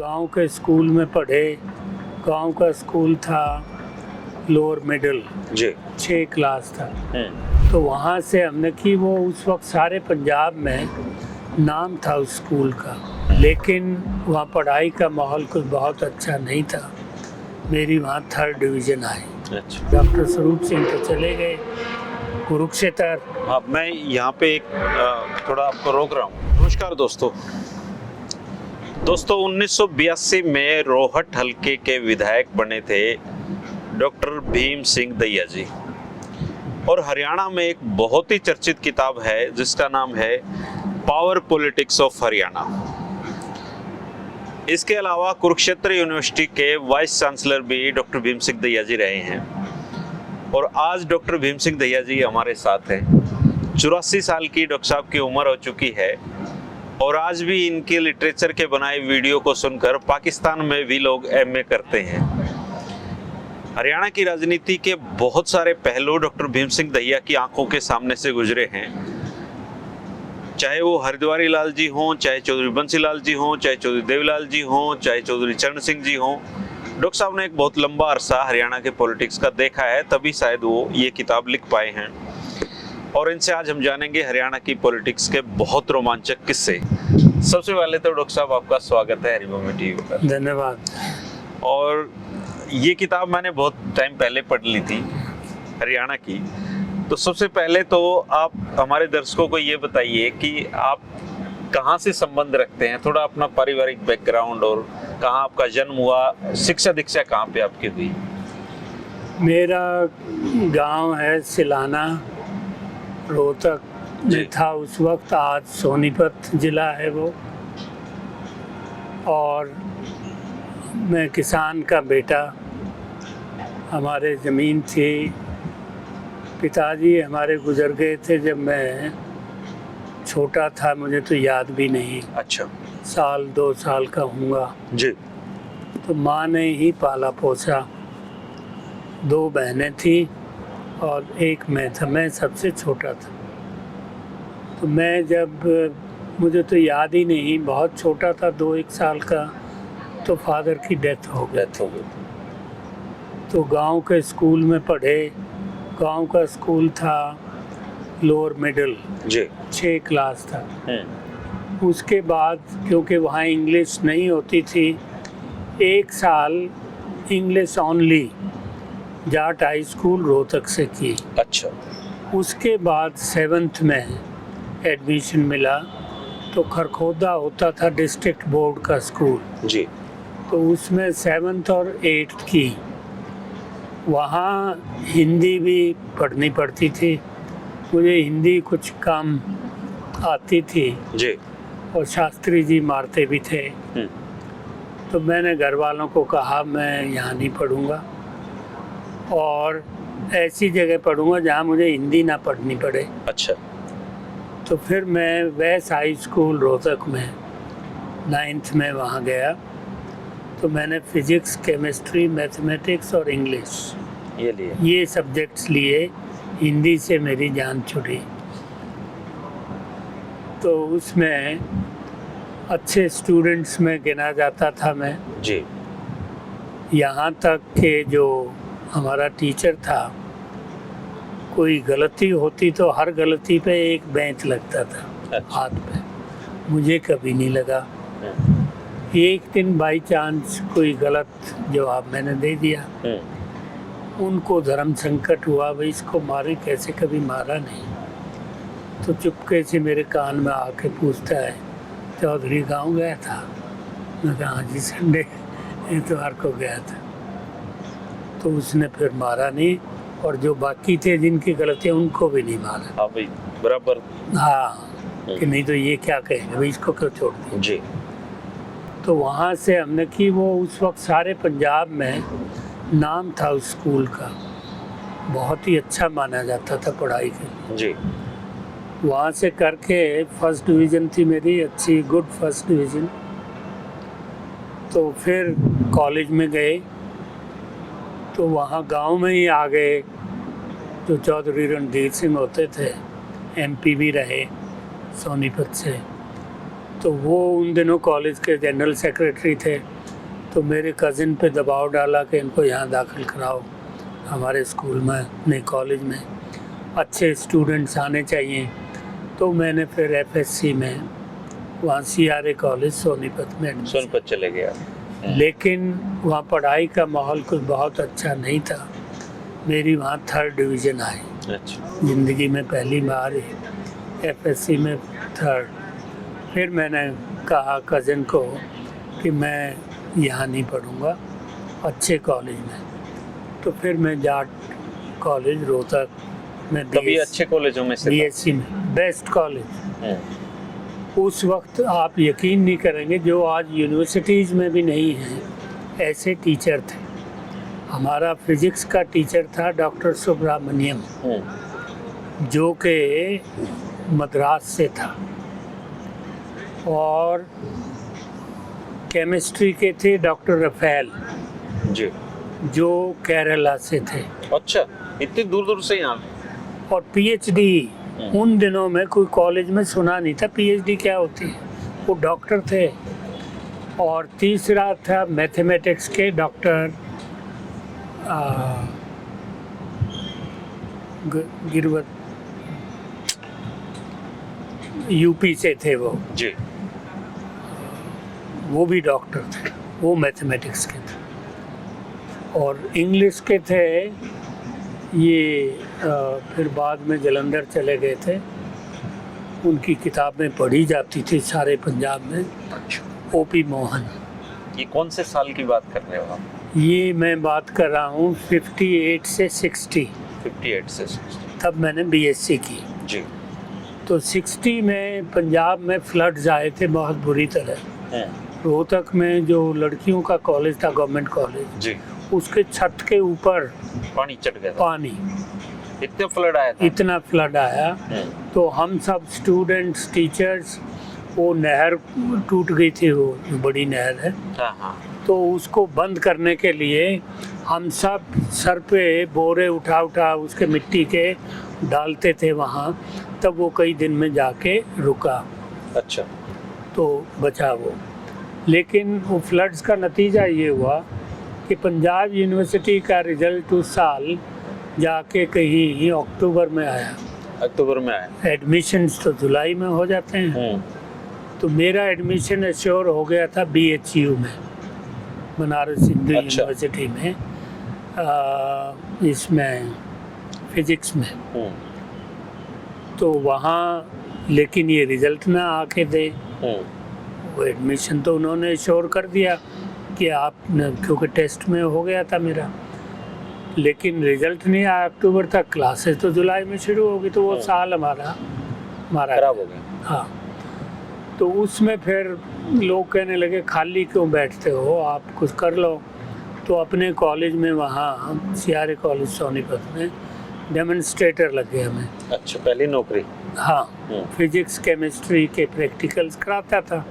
गांव के स्कूल में पढ़े। गांव का स्कूल था लोअर मिडिल जी 6 क्लास था। तो वहाँ से हमने की वो उस वक्त सारे पंजाब में नाम था उस स्कूल का, लेकिन वहाँ पढ़ाई का माहौल कुछ बहुत अच्छा नहीं था। मेरी वहाँ 3rd डिवीज़न आई। अच्छा। डॉक्टर स्वरूप सिंह तो चले गए कुरुक्षेत्र। हाँ, मैं यहाँ पे एक थोड़ा आपको रोक रहा हूँ। नमस्कार दोस्तों 1982 में रोहट हलके के विधायक बने थे डॉक्टर भीम सिंह दैया जी, और हरियाणा में एक बहुत ही चर्चित किताब है जिसका नाम है पावर पॉलिटिक्स ऑफ हरियाणा। इसके अलावा कुरुक्षेत्र यूनिवर्सिटी के वाइस चांसलर भी डॉक्टर भीम सिंह दैया जी रहे हैं, और आज डॉक्टर भीम सिंह दैया जी हमारे साथ हैं। 84 साल की डॉक्टर साहब की उम्र हो चुकी है, और आज भी इनके लिटरेचर के बनाए वीडियो को सुनकर पाकिस्तान में भी लोग एमए करते हैं। हरियाणा की राजनीति के बहुत सारे पहलू डॉक्टर भीम सिंह दैया की आंखों के सामने से गुजरे हैं, चाहे वो हरिद्वारी लाल जी हों, चाहे चौधरी बंसी लाल जी हों, चाहे चौधरी देवीलाल जी हों, चाहे चौधरी चरण सिंह जी हों। डॉक्टर साहब ने एक बहुत लंबा अरसा हरियाणा के पॉलिटिक्स का देखा है, तभी शायद वो ये किताब लिख पाए हैं। और इनसे आज हम जानेंगे हरियाणा की पॉलिटिक्स के बहुत रोमांचक किस्से। सबसे पहले तो डॉक्टर साहब आपका स्वागत है हरिभूमि टीवी पर। धन्यवाद। और ये किताब मैंने बहुत टाइम पहले पढ़ ली थी हरियाणा की। तो सबसे पहले तो आप हमारे दर्शकों को ये बताइए कि आप कहाँ से संबंध रखते हैं, थोड़ा अपना पारिवारिक बैकग्राउंड और कहाँ आपका जन्म हुआ, शिक्षा दीक्षा कहाँ पे आपकी हुई। मेरा गांव है सिलाना, रोहतक में था उस वक्त, आज सोनीपत जिला है वो। और मैं किसान का बेटा, हमारे ज़मीन थी। पिताजी हमारे गुजर गए थे जब मैं छोटा था, मुझे तो याद भी नहीं। अच्छा। 2 साल का हूँगा जी। तो माँ ने ही पाला पोसा। 2 बहनें थी और एक मैं था, मैं सबसे छोटा था। तो मैं जब, मुझे तो याद ही नहीं, बहुत छोटा था, 2-1 साल का, तो फादर की डेथ हो गई। तो गांव के स्कूल में पढ़े। गांव का स्कूल था लोअर मिडिल जी 6 क्लास था। उसके बाद क्योंकि वहाँ इंग्लिश नहीं होती थी, 1 साल English only Jat high school Rohtak से की। अच्छा। उसके बाद 7th में एडमिशन मिला तो खरखोदा होता था डिस्ट्रिक्ट बोर्ड का स्कूल जी। तो उसमें 7th और 8th की। वहाँ हिंदी भी पढ़नी पड़ती थी, मुझे हिंदी कुछ कम आती थी जी। और शास्त्री जी मारते भी थे। तो मैंने घर वालों को कहा मैं यहाँ नहीं पढ़ूँगा और ऐसी जगह पढ़ूँगा जहाँ मुझे हिंदी ना पढ़नी पड़े। अच्छा। तो फिर मैं वैस हाई स्कूल रोहतक में 9th में वहाँ गया। तो मैंने फिजिक्स, केमिस्ट्री, मैथमेटिक्स और इंग्लिश ये सब्जेक्ट्स लिए। हिंदी से मेरी जान छुटी। तो उसमें अच्छे स्टूडेंट्स में गिना जाता था मैं जी। यहाँ तक कि जो हमारा टीचर था, कोई गलती होती तो हर गलती पे एक बेंच लगता था हाथ पे, मुझे कभी नहीं लगा। एक दिन बाई चांस कोई गलत जवाब मैंने दे दिया। उनको धर्म संकट हुआ, भाई इसको मारे कैसे, कभी मारा नहीं। तो चुपके से मेरे कान में आके पूछता है चौधरी गांव गया था? मैं कहा हाँ जी, संडे इतवार को गया था। तो उसने फिर मारा नहीं, और जो बाकी थे जिनकी गलतियाँ उनको भी नहीं मारा। हाँ भाई, बराबर। हाँ, कि नहीं तो ये क्या कहेंगे भाई, इसको क्यों छोड़ दिया जी। तो वहाँ से हमने की वो उस वक्त सारे पंजाब में नाम था उस स्कूल का, बहुत ही अच्छा माना जाता था पढ़ाई के लिए जी। वहाँ से करके 1st डिवीज़न थी मेरी, अच्छी गुड 1st डिवीज़न। तो फिर कॉलेज में गए तो वहाँ गांव में ही आ गए। जो चौधरी रणधीर सिंह होते थे, MP भी रहे सोनीपत से, तो वो उन दिनों कॉलेज के जनरल सेक्रेटरी थे, तो मेरे कज़िन पे दबाव डाला कि इनको यहाँ दाखिल कराओ हमारे स्कूल में, नहीं कॉलेज में अच्छे स्टूडेंट्स आने चाहिए। तो मैंने फिर एफएससी में वहाँ CRA कॉलेज सोनीपत में admission। सोनीपत चले गया। लेकिन वहाँ पढ़ाई का माहौल कुछ बहुत अच्छा नहीं था। मेरी वहाँ 3rd डिवीज़न आई, अच्छा, ज़िंदगी में पहली बार ही एफएससी में 3rd। फिर मैंने कहा कज़न को कि मैं यहाँ नहीं पढ़ूँगा, अच्छे कॉलेज में। तो फिर मैं जाट कॉलेज रोहतक में कभी अच्छे कॉलेजों में से BSc में बेस्ट कॉलेज। उस वक्त आप यकीन नहीं करेंगे, जो आज यूनिवर्सिटीज़ में भी नहीं हैं ऐसे टीचर थे। हमारा फिज़िक्स का टीचर था डॉक्टर सुब्रमण्यम, जो कि मद्रास से था, और केमिस्ट्री के थे डॉक्टर रफेल जी, जो केरला से थे। अच्छा, इतनी दूर दूर से यहाँ। और PhD उन दिनों में कोई कॉलेज में सुना नहीं था PhD क्या होती है, वो डॉक्टर थे। और तीसरा था मैथमेटिक्स के डॉक्टर गिरवत, यूपी से थे जी, वो भी डॉक्टर थे, वो मैथमेटिक्स के थे। और इंग्लिश के थे ये फिर बाद में जलंधर चले गए थे, उनकी किताबें पढ़ी जाती थी सारे पंजाब में। OP मोहन। ये कौन से साल की बात कर रहे हो आप? ये मैं बात कर रहा हूँ 58 से 60। 58 से 60। तब मैंने BSc की। जी। तो 60 में पंजाब में फ्लड्स आए थे बहुत बुरी तरह। रोहतक में जो लड़कियों का कॉलेज था, गवर्नमेंट कॉलेज जी, उसके छत के ऊपर पानी चढ़ गया था। पानी, इतना फ्लड आया था। इतना फ्लड आया। तो हम सब स्टूडेंट्स, टीचर्स, वो नहर टूट गई थी, वो जो बड़ी नहर है, हाँ, तो उसको बंद करने के लिए हम सब सर पे बोरे उठा उठा उसके मिट्टी के डालते थे वहाँ, तब वो कई दिन में जाके रुका। अच्छा। तो बचा वो। लेकिन वो फ्लड्स का नतीजा ये हुआ कि पंजाब यूनिवर्सिटी का रिजल्ट उस साल जाके कहीं अक्टूबर में आया। अक्टूबर में आया। एडमिशन्स तो जुलाई में हो जाते हैं। तो मेरा एडमिशन एश्योर हो गया था BHU में, बनारस हिंदू यूनिवर्सिटी में, इसमें फिजिक्स में। तो वहाँ लेकिन ये रिजल्ट ना आके दे, वो एडमिशन तो उन्होंने एश्योर कर दिया कि आप, क्योंकि टेस्ट में हो गया था मेरा, लेकिन रिजल्ट नहीं आया अक्टूबर तक। क्लासेस तो जुलाई में शुरू होगी, तो वो साल हमारा खराब हो गया। हाँ। तो उसमें फिर लोग कहने लगे खाली क्यों बैठते हो, आप कुछ कर लो। तो अपने कॉलेज में वहाँ CRA कॉलेज सोनीपत में डेमोन्स्ट्रेटर लग गया मैं। अच्छा, पहली नौकरी। हाँ, फिजिक्स केमिस्ट्री के प्रैक्टिकल्स कराता था।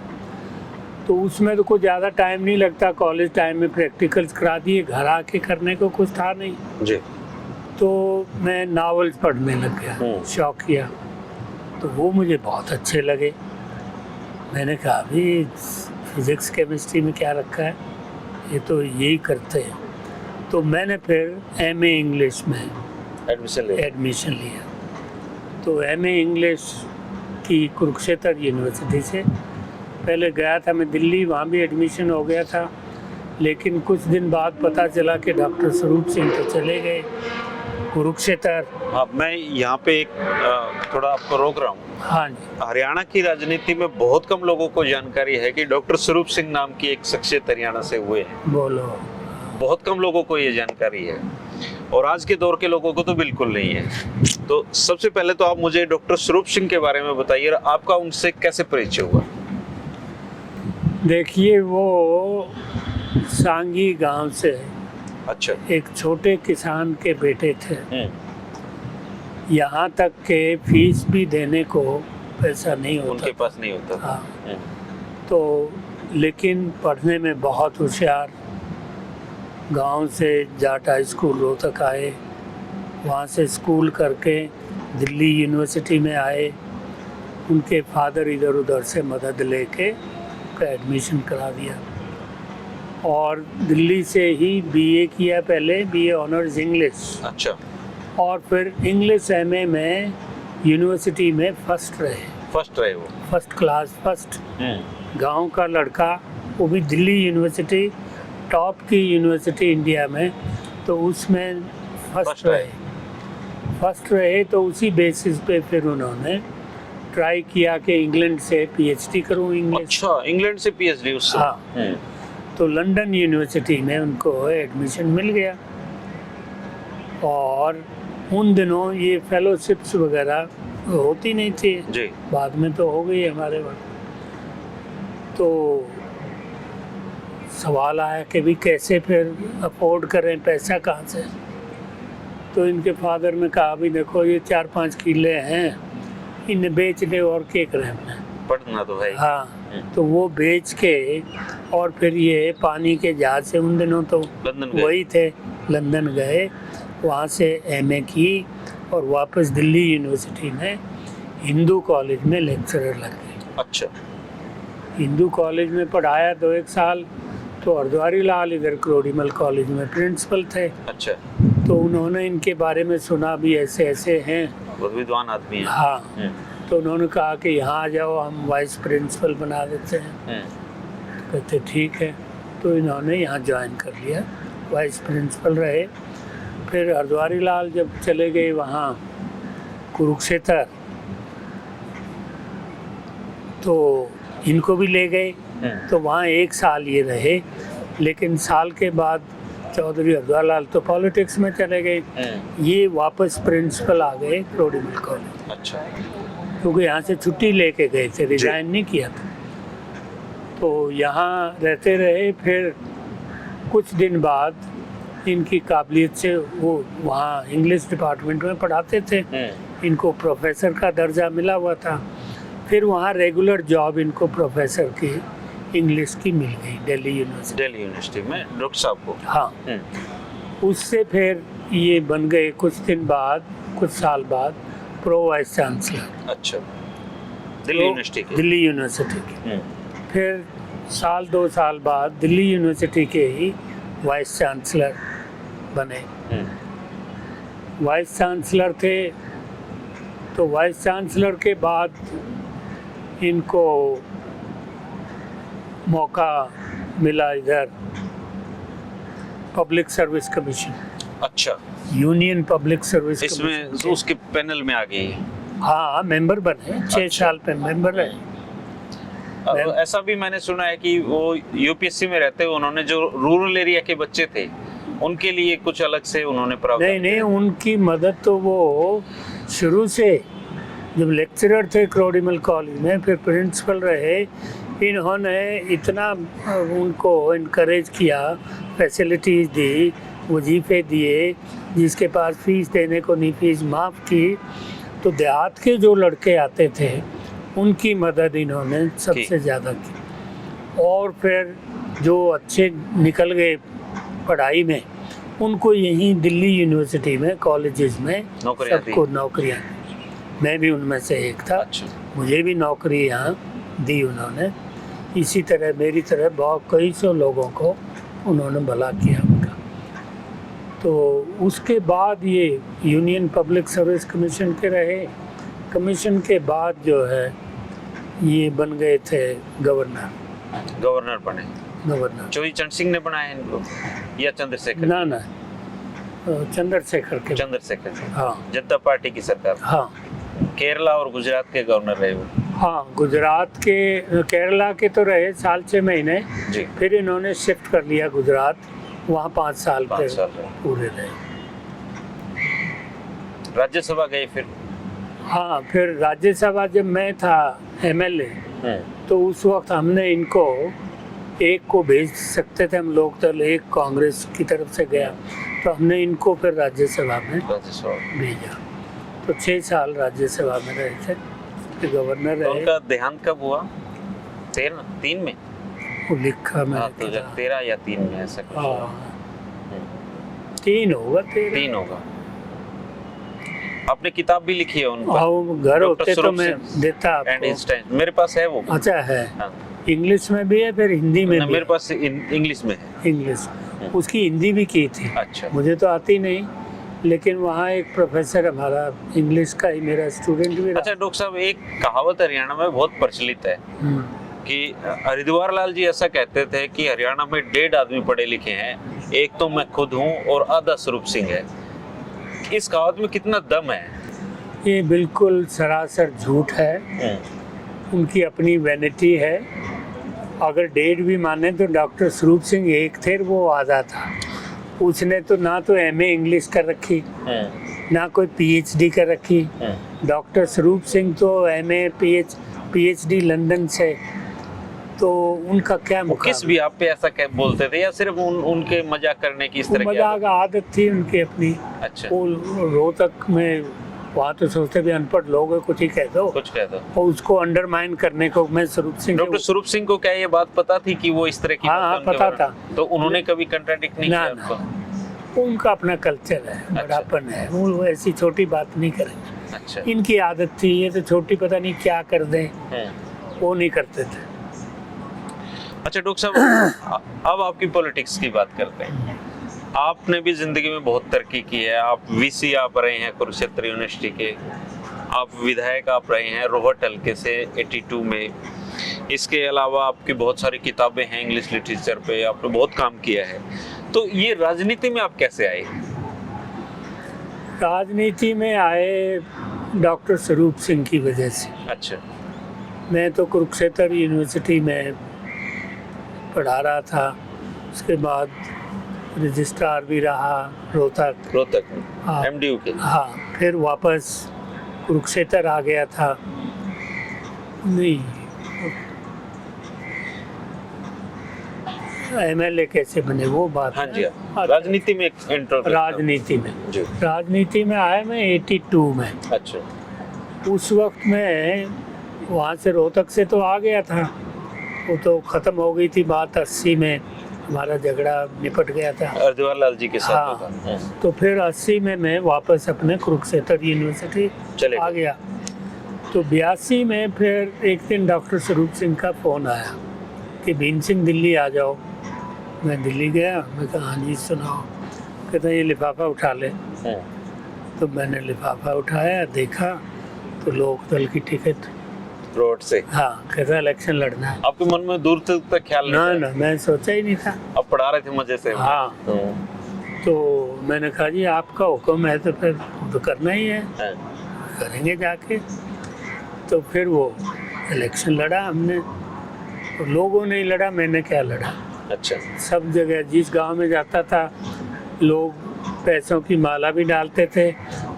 तो उसमें तो कुछ ज़्यादा टाइम नहीं लगता, कॉलेज टाइम में प्रैक्टिकल्स करा दिए, घर आके करने को कुछ था नहीं जी। तो मैं नावल्स पढ़ने लग गया, शौक किया। तो वो मुझे बहुत अच्छे लगे। मैंने कहा अभी फिजिक्स केमिस्ट्री में क्या रखा है, ये तो यही करते हैं। तो मैंने फिर MA इंग्लिश में एडमिशन लिया। तो MA इंग्लिश की कुरुक्षेत्र यूनिवर्सिटी से पहले गया था मैं दिल्ली, वहाँ भी एडमिशन हो गया था। लेकिन कुछ दिन बाद पता चला कि डॉक्टर स्वरूप सिंह तो चले गए कुरुक्षेत्र। हाँ, मैं यहाँ पे एक थोड़ा आपको रोक रहा हूँ। हाँ जी। हरियाणा की राजनीति में बहुत कम लोगों को जानकारी है कि डॉक्टर स्वरूप सिंह नाम की एक शख्सियत हरियाणा से हुए हैं। बोलो। बहुत कम लोगों को ये जानकारी है, और आज के दौर के लोगों को तो बिल्कुल नहीं है। तो सबसे पहले तो आप मुझे डॉक्टर स्वरूप सिंह के बारे में बताइए, आपका उनसे कैसे परिचय हुआ? देखिए, वो सांगी गांव से, अच्छा, एक छोटे किसान के बेटे थे। यहाँ तक के फीस भी देने को पैसा नहीं होता, उनके पास नहीं होता। हाँ। तो लेकिन पढ़ने में बहुत होशियार। गांव से जाट हाई स्कूल रोहतक आए, वहाँ से स्कूल करके दिल्ली यूनिवर्सिटी में आए, उनके फादर इधर उधर से मदद लेके एडमिशन करा दिया और दिल्ली से ही बीए किया, पहले बीए ऑनर्स इंग्लिश, अच्छा, और फिर इंग्लिश एमए में यूनिवर्सिटी में फर्स्ट रहे, वो फर्स्ट क्लास फर्स्ट। गांव का लड़का, वो भी दिल्ली यूनिवर्सिटी, टॉप की यूनिवर्सिटी इंडिया में, तो उसमें फर्स्ट रहे। तो उसी बेसिस पे फिर उन्होंने ट्राई किया कि इंग्लैंड से पीएचडी करूं इंग्लिश। अच्छा, इंग्लैंड से पीएचडी उससे? हाँ। तो लंदन यूनिवर्सिटी में उनको एडमिशन मिल गया और उन दिनों ये फेलोशिप्स वगैरह होती नहीं थी जी, बाद में तो हो गई हमारे वक्त। तो सवाल आया कि भी कैसे फिर अफोर्ड करें, पैसा कहाँ से। तो इनके फादर ने कहा भी देखो ये 4-5 किले हैं, इन्हें बेच दे और क्या करें हमने, पढ़ना तो है। हाँ। तो वो बेच के और फिर ये पानी के जहाज से, उन दिनों तो लंदन वही थे, लंदन गए, वहाँ से एमए की और वापस दिल्ली यूनिवर्सिटी में हिंदू कॉलेज में लेक्चरर लग गए। अच्छा, हिंदू कॉलेज में पढ़ाया 2-1 साल। तो हरद्वारी लाल इधर क्रोडीमल कॉलेज में प्रिंसिपल थे। अच्छा, तो उन्होंने इनके बारे में सुना भी ऐसे ऐसे हैं, बहुत विद्वान आदमी है। हाँ। तो उन्होंने कहा कि यहाँ आ जाओ, हम वाइस प्रिंसिपल बना देते हैं। कहते ठीक है। तो इन्होंने यहाँ ज्वाइन कर लिया, वाइस प्रिंसिपल रहे। फिर हरद्वारी लाल जब चले गए वहाँ कुरुक्षेत्र, तो इनको भी ले गए। तो वहाँ 1 साल ये रहे, लेकिन साल के बाद चौधरी हरद्वार लाल तो पॉलिटिक्स में चले गए, ये वापस प्रिंसिपल आ गए क्रोडीमल कॉलेज। अच्छा, क्योंकि यहाँ से छुट्टी लेके गए थे, रिजाइन नहीं किया था। तो यहाँ रहते रहे। फिर कुछ दिन बाद इनकी काबिलियत से वो वहाँ इंग्लिश डिपार्टमेंट में पढ़ाते थे, इनको प्रोफेसर का दर्जा मिला हुआ था। फिर वहाँ रेगुलर जॉब इनको प्रोफेसर की इंग्लिश की मिल गई दिल्ली यूनिवर्सिटी में डॉक्टर साहब को। हाँ। उससे फिर ये बन गए कुछ दिन बाद, कुछ साल बाद प्रो वाइस चांसलर। अच्छा, दिल्ली यूनिवर्सिटी की। फिर 1-2 साल बाद दिल्ली यूनिवर्सिटी के ही वाइस चांसलर बने। वाइस चांसलर थे। तो वाइस चांसलर के बाद इनको मौका मिला इधर पब्लिक सर्विस कमीशन। अच्छा, यूनियन पब्लिक सर्विस इसमें तो उसके पैनल में आ गई। हाँ, मेंबर बने, 6 साल पे मेंबर रहे। ऐसा भी मैंने सुना है कि वो यूपीएससी में रहते हुए उन्होंने जो रूरल एरिया के बच्चे थे उनके लिए कुछ अलग से उन्होंने प्रावधान। नहीं, उनकी मदद तो वो शुरू से, जब लेक्चरर थे क्रोडीमल कॉलेज में, फिर प्रिंसिपल रहे, इन्होंने इतना उनको इनकरेज किया, फैसिलिटीज़ दी, वजीफे दिए, जिसके पास फीस देने को नहीं फीस माफ़ की। तो देहात के जो लड़के आते थे उनकी मदद इन्होंने सबसे ज़्यादा की। और फिर जो अच्छे निकल गए पढ़ाई में, उनको यहीं दिल्ली यूनिवर्सिटी में कॉलेजेस में सबको नौकरियाँ, मैं भी उनमें से एक था। अच्छा। मुझे भी नौकरी यहाँ दी उन्होंने। इसी तरह मेरी तरह बहुत कई सौ लोगों को उन्होंने भला किया उनका। तो उसके बाद ये यूनियन पब्लिक सर्विस कमीशन के रहे। कमीशन के बाद जो है ये बन गए थे गवर्नर बने। चौधरी चरण सिंह ने बनाया इनको या चंद्रशेखर? ना, चंद्रशेखर हाँ, जनता पार्टी की सरकार। हाँ। केरला और गुजरात के गवर्नर रहे वो। हाँ, केरला के तो रहे 6 महीने जी। फिर इन्होंने शिफ्ट कर लिया गुजरात, वहाँ 5 साल पूरे रहे। राज्यसभा गए फिर? हाँ, फिर राज्यसभा जब मैं था एमएलए, तो उस वक्त हमने इनको एक को भेज सकते थे हम लोग, तो एक कांग्रेस की तरफ से गया, तो हमने इनको फिर राज्यसभा में भेजा। तो 6 साल राज्यसभा में रहे थे, फिर गवर्नर रहे। उनका देहांत कब हुआ? 3 में वो लिखा मैं, 13 या 3 में ऐसा कुछ। हाँ, 3 होगा। 3 होगा। आपने किताब भी लिखी है उन पर? और घर डॉक्टर होते तो स्वरूप मैं सिंह देता एंड आपको। इंस्टाइन, मेरे पास है वो। अच्छा है, हाँ। इंग्लिश में भी है, फिर हिंदी में ना, भी मेरे पास इंग्लिश में है। है। इंग्लिश, उसकी हिंदी भी की थी। अच्छा। मुझे तो आती नहीं, लेकिन वहाँ एक प्रोफेसर हमारा इंग्लिश का ही मेरा स्टूडेंट भी अच्छा डॉक्टर साहब, एक कहावत हरियाणा में बहुत प्रचलित है हम्म, कि हरिद्वार लाल जी ऐसा कहते थे कि हरियाणा में 1.5 आदमी पढ़े लिखे हैं, एक तो मैं खुद हूँ और आधा स्वरूप सिंह है। इस कहावत में कितना दम है? ये बिल्कुल सरासर झूठ है। उनकी अपनी वैनिटी है। अगर 1.5 भी माने तो डॉक्टर स्वरूप सिंह एक थे, वो आधा था। उसने तो ना तो एमए इंग्लिश कर रखी, ना कोई पीएचडी कर रखी। डॉक्टर स्वरूप सिंह तो एमए पीएचडी लंदन से, तो उनका क्या वो किस मुकाबला। भी आप पे ऐसा बोलते थे या सिर्फ उनके मजाक करने की इस तरह की मजाक आदत थी उनकी अपनी। अच्छा, वो रोहतक में वहाँ तो सोचते भी अनपढ़ लोग हैं, कुछ ही कह दो, कुछ कह दो। और उसको अंडरमाइन करने को मैं स्वरूप सिंह डॉक्टर स्वरूप सिंह को क्या ये बात पता थी कि वो इस तरह की हाँ, बात है हाँ, उनके पता बारे में? तो उन्होंने कभी कंट्राडिक्ट नहीं ना, किया ना। आपको? उनका अपना कल्चर है, बड़ापन है, वो ऐसी छोटी बात नहीं करेंगे। अच्छा। इनकी आदत थी, ये तो छोटी पता नहीं क्या कर दें, वो नहीं करते थे। अच्छा डॉक्टर साहब, अब आपकी पॉलिटिक्स की बात करते हैं। आपने भी जिंदगी में बहुत तरक्की की है। आप वीसी आप रहे हैं कुरुक्षेत्र यूनिवर्सिटी के, आप विधायक आप रहे हैं रोहट हल्के से 82 में। इसके अलावा आपकी बहुत सारी किताबें हैं इंग्लिश लिटरेचर पे, आपने बहुत काम किया है। तो ये राजनीति में आप कैसे आए? राजनीति में आए डॉक्टर स्वरूप सिंह की वजह से। अच्छा। मैं तो कुरुक्षेत्र यूनिवर्सिटी में पढ़ा रहा था, उसके बाद रजिस्ट्रार भी रहा रोहतक में हाँ। एमडीयू के। हाँ, फिर वापस कुरुक्षेत्र आ गया था। नहीं, एमएलए कैसे बने वो बात हाँ है। जी, हाँ। राजनीति में एंटर राजनीति में जी। राजनीति में आया मैं 82 में। अच्छा। उस वक्त में वहाँ से रोहतक से तो आ गया था, वो तो ख़त्म हो गई थी बात। 80 में हमारा झगड़ा निपट गया था हरिद्वार लाल जी के साथ। हाँ, तो फिर 80 में मैं वापस अपने कुरुक्षेत्र यूनिवर्सिटी चले आ गया। तो 82 में फिर एक दिन डॉक्टर स्वरूप सिंह का फ़ोन आया कि भीम सिंह दिल्ली आ जाओ। मैं दिल्ली गया, मैं कहा हाँ जी सुनाओ। कहते ये लिफाफा उठा ले। तो मैंने लिफाफा उठाया, देखा तो लोकदल की टिकट रोड से। हाँ, कहता इलेक्शन लड़ना है। आपके मन में दूर तक ख्याल ना नहीं ना, मैं सोचा ही नहीं था। आप पढ़ा रहे थे मजे से? हाँ, तो मैंने कहा जी आपका हुक्म है तो फिर तो करना ही है, करेंगे जाके। तो फिर वो इलेक्शन लड़ा हमने, तो लोगों ने ही लड़ा, मैंने क्या लड़ा। अच्छा। सब जगह जिस गांव में जाता था लोग पैसों की माला भी डालते थे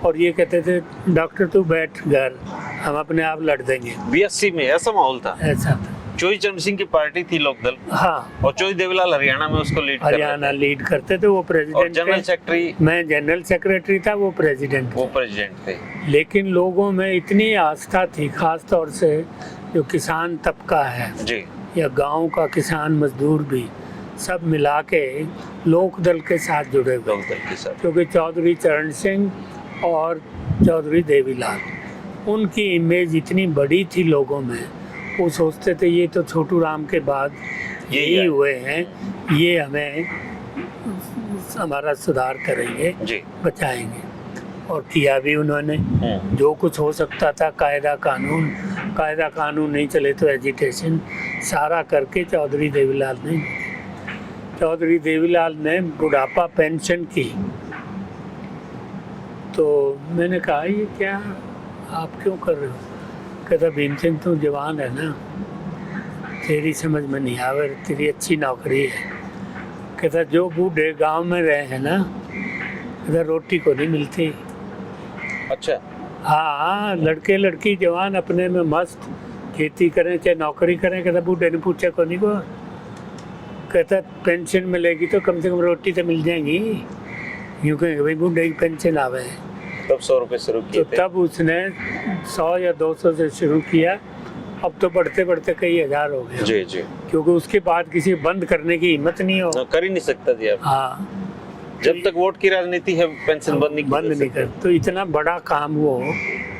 और ये कहते थे डॉक्टर तू बैठ घर, हम अपने आप लड़ देंगे। 82 में ऐसा माहौल था? ऐसा था। चौधरी चरण सिंह की पार्टी थी लोकदल। हाँ, और चौधरी देवीलाल हरियाणा में उसको लीड कर हरियाणा लीड करते थे, वो और प्रेसिडेंट जनरल थे। सेक्रेटरी, मैं जनरल सेक्रेटरी था, वो प्रेसिडेंट वो थे। प्रेसिडेंट थे। लेकिन लोगों में इतनी आस्था थी, खास तौर से जो किसान तबका है जी। या गांव का किसान मजदूर भी, सब मिला के लोकदल के साथ जुड़े हुए। लोकदल के साथ। क्योंकि चौधरी चरण सिंह और चौधरी देवीलाल, उनकी इमेज इतनी बड़ी थी लोगों में, वो सोचते थे ये तो छोटू राम के बाद यही हुए हैं, ये हमें हमारा सुधार करेंगे जी। बचाएंगे। और किया भी उन्होंने जो कुछ हो सकता था। कायदा कानून नहीं चले तो एजिटेशन सारा करके चौधरी देवीलाल ने बुढ़ापा पेंशन की। तो मैंने कहा ये क्या आप क्यों कर रहे हो? कहता भीम सिंह तू जवान है ना, तेरी समझ में नहीं आवे, तेरी अच्छी नौकरी है। कहता जो बूढ़े गांव में रहे हैं ना, कहता रोटी को नहीं मिलती। अच्छा। हाँ, लड़के लड़की जवान अपने में मस्त, खेती करें चाहे नौकरी करें। कहता बूढ़े ने पूछा को नहीं को। कहता पेंशन मिलेगी तो कम से कम रोटी तो मिल जाएंगी। यूँ कहेंगे भाई बूढ़े की पेंशन आवे। तब 100 रुपए शुरू किए तो तब उसने 100 या 200 से शुरू किया। अब तो बढ़ते बढ़ते कई हजार हो गए। जी जी। क्योंकि उसके बाद किसी बंद करने की हिम्मत नहीं हो। कर ही नहीं सकता जी आप। हाँ, जब तक वोट की राजनीति है पेंशन बंद नहीं कर, तो इतना बड़ा काम वो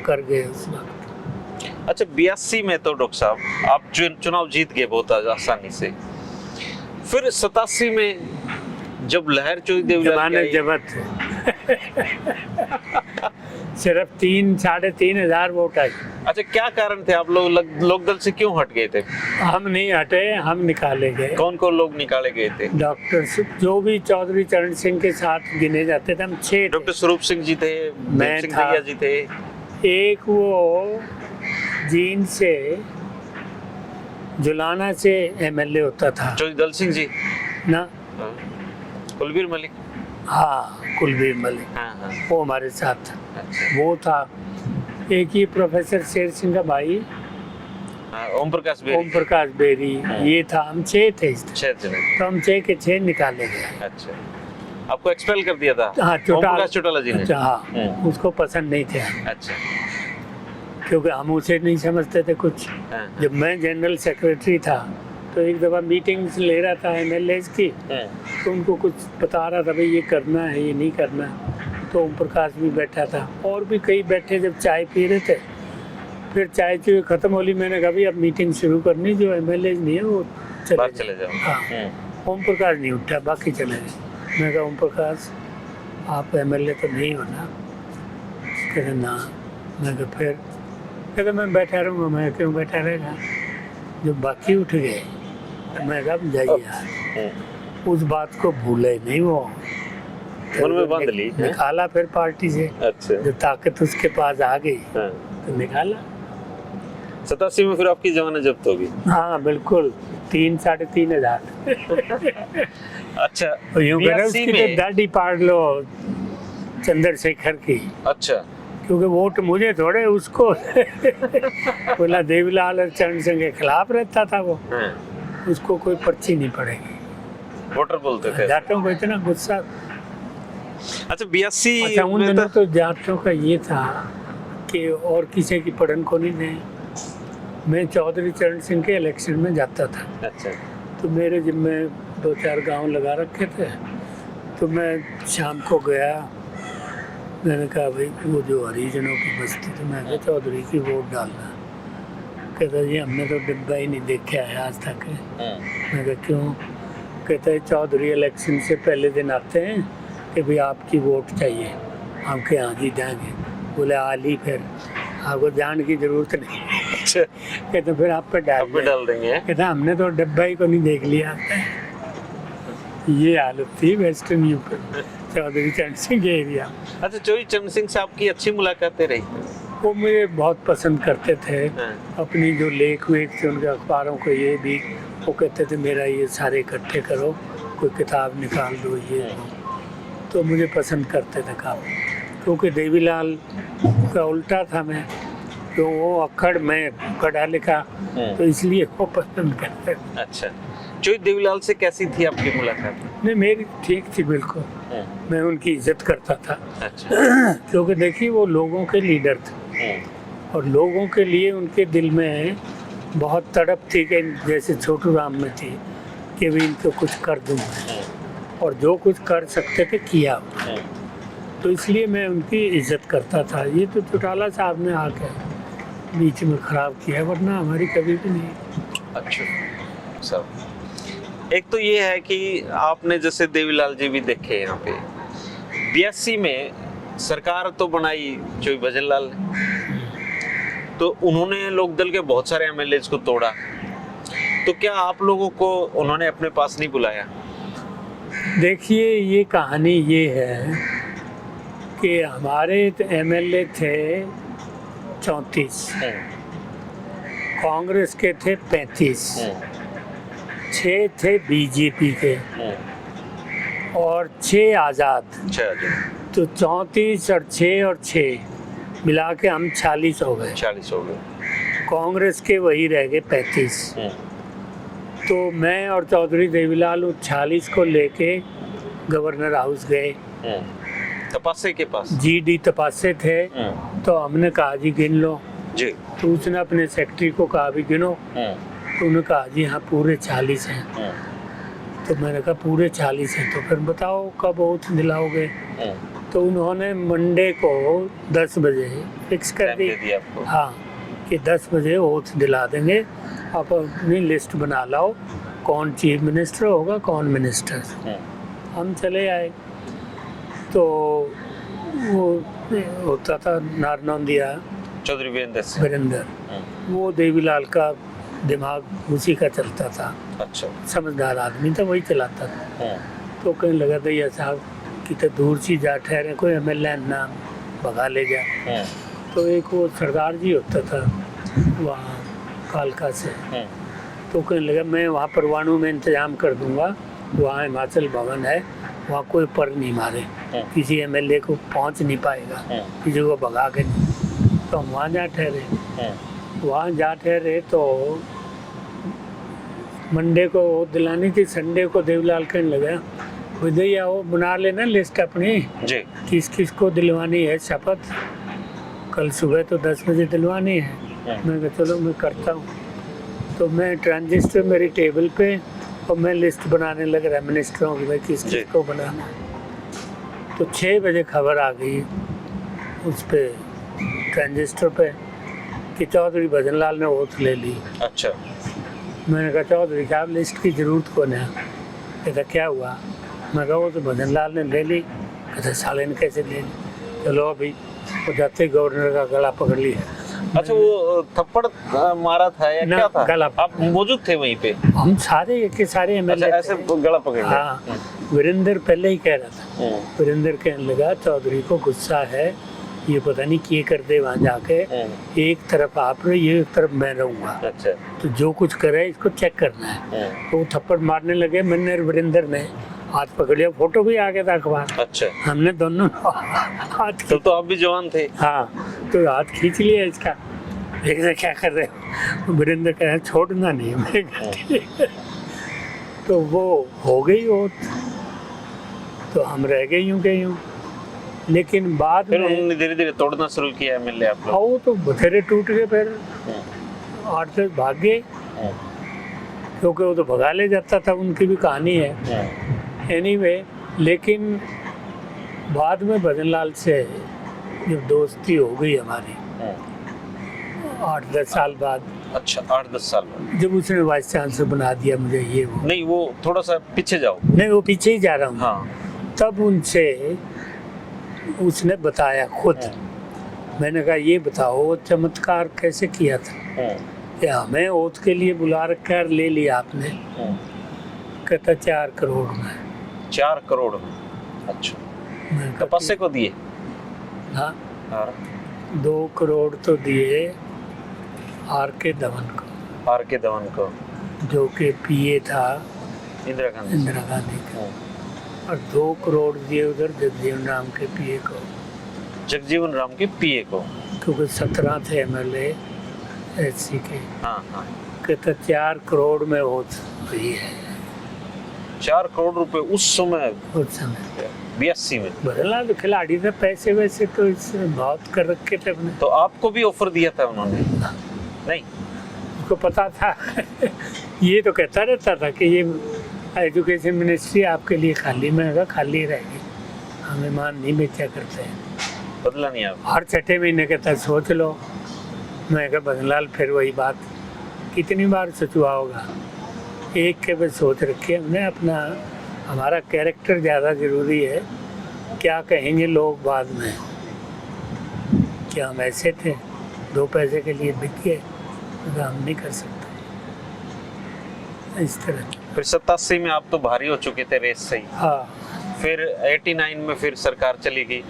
कर गए उस वक्त। अच्छा, 82 में तो डॉक्टर साहब आप चुनाव जीत गए बहुत आसानी से। फिर 87 में जब लहर चोई देवीलाल जबत सिर्फ 3-3.5 हजार वोट आए। अच्छा, क्या कारण थे? आप लोग लोकदल से क्यों हट गए थे? हम नहीं हटे, हम निकाले गए। कौन कौन लोग निकाले गए थे? डॉक्टर जो भी चौधरी चरण सिंह के साथ गिने जाते थे, हम 6। डॉक्टर स्वरूप सिंह जी थे, मैं सिंह था, दैया जी थे, एक वो जींद से जुलाना से एमएलए होता था, चौधरी दल सिंह जी ना, कुलबीर मलिक। हाँ, कुलबीर मलिक। हाँ। वो हमारे साथ था। अच्छा। वो था। एक ही प्रोफेसर शेर सिंह का भाई ओम प्रकाश बेरी, ये था। हम 6 थे इस तरह। 6 जने। तो हम 6 के 6 निकाले गए। अच्छा, आपको एक्सपेल कर दिया था? हाँ, ओम प्रकाश चौटाला जी ने। अच्छा, हाँ, उसको पसंद नहीं थे। अच्छा, क्योंकि हम उसे नहीं समझते थे कुछ। जब मैं जनरल सेक्रेटरी था तो एक दफ़ा मीटिंग्स ले रहा था एमएलएज की, तो उनको कुछ बता रहा था, भाई ये करना है, ये नहीं करना है। तो ओम प्रकाश भी बैठा था और भी कई बैठे, जब चाय पी रहे थे। फिर चाय चुई खत्म होली, मैंने कहा भाई अब मीटिंग शुरू करनी, जो एमएलएज नहीं है वो चले जाओ। हाँ। ओम प्रकाश नहीं उठा, बाकी चले गए। मैं कहा ओम प्रकाश आप एमएलए तो नहीं हो ना? कहते ना। मैं कहा फिर? कहते मैं बैठा रहूँगा। मैं क्यों बैठा रहेगा, जब बाकी उठ गए। मैं कहा जाइए यार, उस बात को भूले नहीं वो, मन में बांध ली। निकाला फिर पार्टी से। अच्छा, जब ताकत उसके पास आ गई तो निकाला। 87 में फिर आपकी जमानत जब्त होगी? हाँ बिल्कुल, 3-3.5 हजार। अच्छा, उसकी तो दाढ़ी पाड़ लो चंद्रशेखर की। अच्छा, क्योंकि वोट मुझे थोड़े, उसको बोला देवीलाल और चरण सिंह के खिलाफ रहता था वो। उसको कोई पर्ची नहीं पड़ेगी, वोटर बोलते थे। जाटों को इतना गुस्सा। अच्छा, 82। अच्छा, उन दिनों तो जाटों का ये था कि और किसी की पढ़न को नहीं दे। मैं चौधरी चरण सिंह के इलेक्शन में जाता था। अच्छा, तो मेरे जिम्मे 2-4 गांव लगा रखे थे। तो मैं शाम को गया, मैंने कहा भाई वो जो हरिजनों की बस्ती थी, मैं कहा चौधरी की वोट डालना। कहता जी हमने तो डिब्बा ही नहीं देखा है आज तक। मैं कहा क्यों? कहता है चौधरी इलेक्शन से पहले दिन आते हैं कि भाई आपकी वोट चाहिए। हम के हाँ जी देंगे। बोले आ ली, फिर आपको जान की जरूरत नहीं। अच्छा, कहते फिर आप पे डाल देंगे। कहता हमने तो डिब्बा ही को नहीं देख लिया। ये हालत थी वेस्टर्न यूपी, चौधरी चरण सिंह के एरिया। अच्छा, चौधरी चरण सिंह से आपकी अच्छी मुलाकातें रही? वो मुझे बहुत पसंद करते थे। अपनी जो लेख वेख थे उनके अखबारों को, ये भी वो कहते थे मेरा ये सारे इकट्ठे करो, कोई किताब निकाल दो, ये तो मुझे पसंद करते थे काफ़ी। क्योंकि देवीलाल का उल्टा था मैं, तो वो अक्खड़ में पढ़ा लिखा, तो इसलिए वो पसंद करते थे। अच्छा, चौधरी देवीलाल से कैसी थी आपकी मुलाकात? नहीं, मेरी ठीक थी बिल्कुल। मैं उनकी इज्जत करता था। अच्छा। क्योंकि देखिए वो लोगों के लीडर थे और लोगों के लिए उनके दिल में बहुत तड़प थी कि जैसे छोटू राम में थी कि भी इनको कुछ कर दूँ, और जो कुछ कर सकते थे किया। तो इसलिए मैं उनकी इज्जत करता था। ये तो चौटाला साहब ने आकर बीच में ख़राब किया, वरना हमारी कभी भी नहीं। अच्छा सर, एक तो ये है कि आपने जैसे देवीलाल जी भी देखे यहाँ पे 82 में सरकार तो बनाई चौधरी भजन लाल ने, तो उन्होंने लोकदल के बहुत सारे एमएलए को तोड़ा। तो क्या आप लोगों को उन्होंने अपने पास नहीं बुलाया? देखिए ये कहानी ये है कि हमारे एमएलए थे 34, कांग्रेस के थे 35, 6 थे बीजेपी के और 6 आज़ाद। तो 34 और 6 मिला के हम 40 हो गए। कांग्रेस के वही रह गए 35। तो मैं और चौधरी देवीलाल उस 40 को लेके गवर्नर हाउस गए, तपासे के पास। जीडी तपासे थे। तो हमने कहा जी गिन लो जी। तो उसने अपने सेक्रेटरी को कहा भी गिनो। तो उन्होंने कहा जी हाँ पूरे 40 हैं। तो मैंने कहा पूरे 40 हैं। तो फिर बताओ कब ओथ दिलाओगे? तो उन्होंने मंडे को 10 बजे फिक्स कर टाइम दी। दे दिया आपको। हाँ, कि 10 बजे ओथ दिला देंगे, आप अपनी लिस्ट बना लाओ, कौन चीफ मिनिस्टर होगा, कौन मिनिस्टर। हम चले आए तो वो होता था नारनौंदिया चौधरी वीरेंद्र। वो देवीलाल का दिमाग उसी का चलता था, अच्छा। समझदार आदमी था, वही चलाता था। तो कहने लगा दैया साहब कितने दूर सी जा ठहरे, कोई एमएलए ना भगा ले जा। तो एक वो सरदार जी होता था वहाँ कालका से, तो कहने लगा मैं वहाँ परवाणु में इंतजाम कर दूंगा, वहाँ हिमाचल भवन है, वहाँ कोई पर नहीं मारे, किसी एमएलए को पहुँच नहीं पाएगा, किसी को भगा के नहीं। तो हम वहाँ जा ठहरे तो मंडे को दिलानी थी, संडे को देवीलाल कहने लगा भैया वो बना लेना लिस्ट अपनी जी, किस किस को दिलवानी है शपथ, कल सुबह तो 10 बजे दिलवानी है। मैं कहा चलो मैं करता हूँ। तो मैं ट्रांजिस्टर मेरी टेबल पे और मैं लिस्ट बनाने लग रहा मिनिस्टरों की, किस किस को बनाना। तो 6 बजे खबर आ गई उस पे ट्रांजिस्टर पे कि चौधरी भजनलाल ने ओथ ले ली। अच्छा। मैंने कहा चौधरी साहब लिस्ट की ज़रूरत कौन है? कहता क्या हुआ? मैं कहा वो तो भजनलाल ने ले ली। कहता साले ने कैसे ले ली? चलो अभी वो जाते गवर्नर का गला पकड़ लिया। अच्छा, वो थप्पड़ मारा था या क्या था? गला। आप मौजूद थे वहीं पे? हम सारे के सारे एमएलए ऐसे गला पकड़ लिया। हाँ, वीरेंद्र पहले ही कह रहा था। वीरेंद्र कहने लगा चौधरी को गुस्सा है, ये पता नहीं क्या कर दे वहाँ जाके, एक तरफ आप रहिए एक तरफ मैं रहूँगा। अच्छा। तो जो कुछ करे इसको चेक करना है। तो वो थप्पड़ मारने लगे, मैंने वीरेंद्र ने हाथ पकड़ लिया, फोटो भी आ गया था अखबार। अच्छा। हमने दोनों हाथ तो आप भी जवान थे। हाँ, तो हाथ खींच लिया इसका, देखना क्या कर रहे हो। वीरेंद्र कह छोड़ना नहीं मैं। तो वो हो गई वो, तो हम रह गए यूं के यूं। लेकिन बाद फिर में उन्होंने धीरे धीरे तोड़ना शुरू किया एमएलए आप लोग। वो तो बथेरे टूट गए, फिर 8-10 भाग गए, क्योंकि वो तो भगा ले जाता था, उनकी भी कहानी है। एनीवे, लेकिन बाद में भजनलाल से जब दोस्ती हो गई हमारी 8-10 साल बाद। अच्छा, 8-10 साल बाद जब उसने वाइस चांसलर बना दिया मुझे, ये वो नहीं, वो थोड़ा सा पीछे जाओ। नहीं, वो पीछे ही जा रहा हूँ। हाँ। तब उनसे उसने बताया खुद। मैंने कहा ये बताओ चमत्कार कैसे किया था कि हमें ओथ के लिए बुला रखा है, ले लिया आपने? कहता 4 करोड़ में। 4 करोड़ में? अच्छा। तपस्या को दिए? हाँ, 2 करोड़ तो दिए आर.के. धवन को, जो कि पीए था इंदिरा गांधी का, और 2 करोड़ दिए उधर जगजीवन राम के पीए को, क्योंकि 17 थे एमएलए एचसी के। हाँ। कहता 4 करोड़ में हुई है। 4 करोड़ रुपए उस समय 82 में। भजनलाल तो खिलाड़ी थे, पैसे वैसे तो इससे बहुत कर रखे थे अपने। तो आपको भी ऑफर दिया था उन्होंने? नहीं, उसको पता था। ये तो कहता रहता था कि ये एजुकेशन मिनिस्ट्री आपके लिए खाली, में खाली रहेगी, हमें मान नहीं बेचा करते हैं। बदला नहीं आप? हर 6 महीने कहता सोच लो। मैं कहा भजनलाल फिर वही बात, कितनी बार सोचवा होगा, एक के बस सोच रखी हमने अपना, हमारा कैरेक्टर ज़्यादा ज़रूरी है। क्या कहेंगे लोग बाद में, क्या हम ऐसे थे 2 पैसे के लिए बिक गए, हम नहीं कर सकते इस तरह। फिर 87 में आप तो भारी हो चुके थे रेस से ही। हाँ। फिर 89 में फिर सरकार चली गई।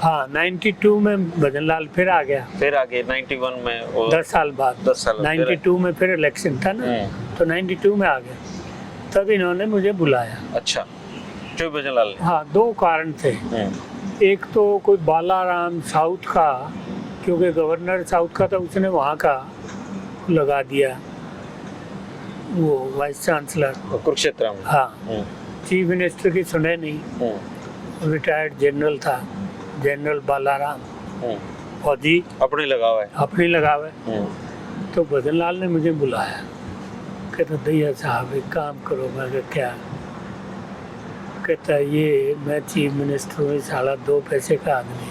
हाँ, 92 में भजनलाल फिर आ गया। 91 में 10 साल बाद। 92 में फिर इलेक्शन था ना, तो 92 में आ गया। तब इन्होंने मुझे बुलाया। अच्छा, जो भजनलाल ने? हाँ, 2 कारण थे। एक तो कोई बालाराम साउथ का, क्योंकि गवर्नर साउथ का था, उसने वहाँ का लगा दिया वो वाइस चांसलर कुरुक्षेत्र में। हाँ। चीफ मिनिस्टर की सुने नहीं, रिटायर्ड जनरल था, जनरल बालाराम, फौजी, अपनी लगावे। तो भजनलाल ने मुझे बुलाया, कहता दैया साहब एक काम करो। मैं कहा क्या? कहता ये मैं चीफ मिनिस्टर हूँ, साला 2 पैसे का आदमी,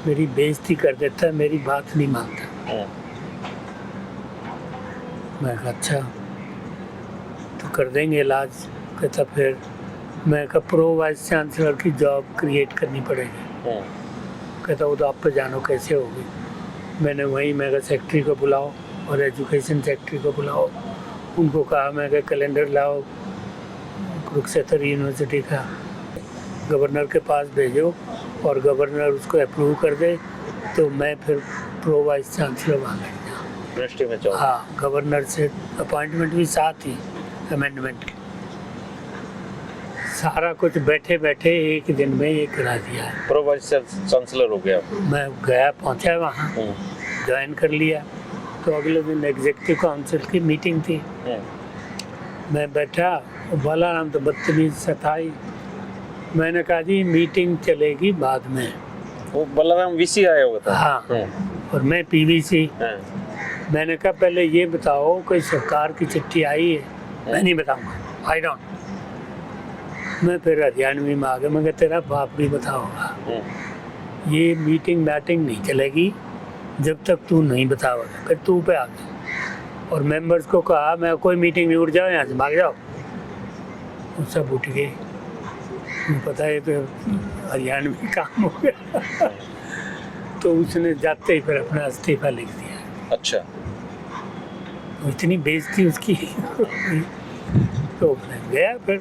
मेरी बेइज्जती कर देता है, मेरी बात नहीं मानता। मैं कहा अच्छा तो कर देंगे इलाज। कहता फिर मैं कहा प्रो वाइस चांसलर की जॉब क्रिएट करनी पड़ेगी। कहता वो तो आप पे जानो कैसे होगी। मैंने वहीं मैं कहा सेक्रेटरी को बुलाओ और एजुकेशन सेक्रेटरी को बुलाओ। उनको कहा मैं कहा कैलेंडर लाओ कुरुक्षेत्र यूनिवर्सिटी का, गवर्नर के पास भेजो और गवर्नर उसको अप्रूव कर दे तो मैं फिर प्रो वाइस चांसलर वहाँ लग जाऊँ यूनिवर्सिटी में जाओ। हाँ, गवर्नर से अपॉइंटमेंट भी साथ ही अमेंडमेंट की। सारा कुछ बैठे बैठे एक दिन में ये करा दिया है। प्रो वाइस चांसलर हो गया। मैं गया पहुंचा वहाँ, ज्वाइन कर लिया। तो अगले दिन एग्जीक्यूटिव काउंसिल की मीटिंग थी। मैं बैठा, बालाराम तो बदतमीज सताई। मैंने कहा जी मीटिंग चलेगी बाद में। वो बलराम वीसी आया हुआ था। हाँ, और मैं पीवीसी। मैंने कहा पहले ये बताओ कोई सरकार की चिट्ठी आई है? मैं नहीं बताऊंगा, आई डोंट। मैं फिर हरियाणवी में आ गया। मैं कहा तेरा बाप भी बताओगा, ये मीटिंग बैटिंग नहीं चलेगी जब तक तू नहीं बताओगा। फिर तू पे आ गया और मेंबर्स को कहा मैं कोई मीटिंग नहीं, उठ जाओ यहाँ से, भाग जाओ। वो सब उठ गए। पता है तो हरियाणवी काम हो गया। तो उसने जाते ही फिर अपना इस्तीफा लिख दिया। अच्छा, इतनी बेइज्जती उसकी। तो मैं गया, फिर